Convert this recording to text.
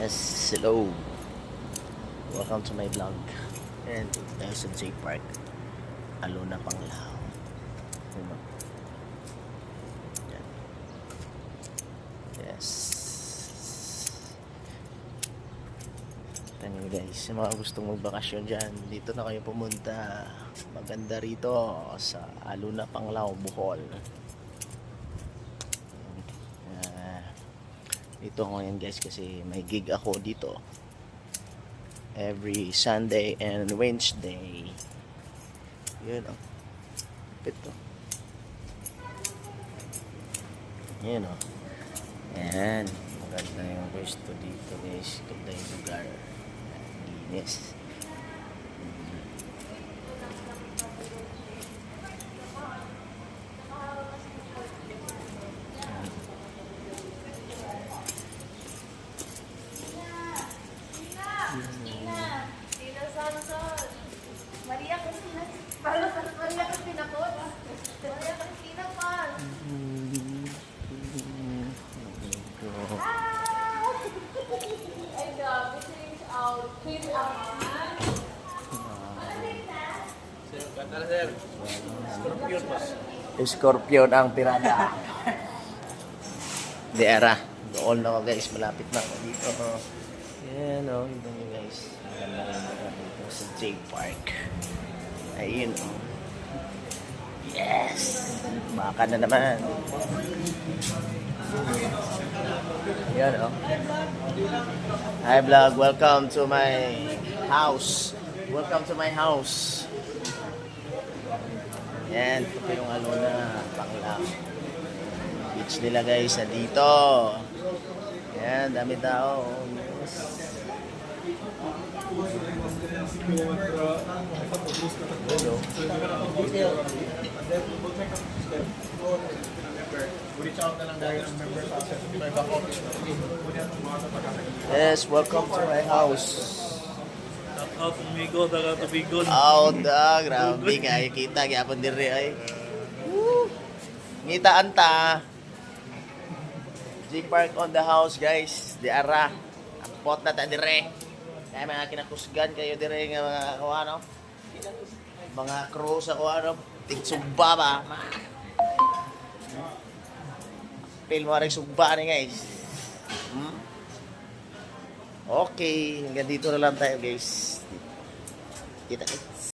Yes, hello. Welcome to my vlog. And dito tayo sa J Park. Alona Panglao. Yan. Yes. Tanyo guys, sa mga gustong magbakasyon dyan, dito na kayo pumunta. Maganda rito sa Alona Panglao, Bohol. Dito ngayon guys kasi may gig ako dito every Sunday and Wednesday. Yun o. Pito. Yun o. Yan. Maganda yung pwesto dito guys. Ganda yung lugar. Linis. Maria Cristina, Maria Cristina po. Maria Cristina pa. Ay, grabe. Change out. Change out. Scorpion ang pirata. Di era. Doon na ako guys. Malapit na ako dito. Yan o. Yun nyo guys. Maganda rin na dito sa J Park. Ayun o. Yes! Baka na naman. Yan o. Hi vlog. Welcome to my house. Welcome to my house. Yan. Ito yung Alona Panglao. Beach nila guys na dito. Yan. Dami tao. Yes. Yes, welcome to my house. Out tumigo, daga tubigon. Grabe kayo kita gyapon diri ay. Ngita anta. J Park on the house guys, di ara. Ang pot na ta dire. Kaya mga kinakusgan kayo dire nga mga kuano. Mga crew sa kuano, tigsugba ba. Pil mo rin sugba ni guys. Okay, hanggang dito na lang tayo guys. Kita.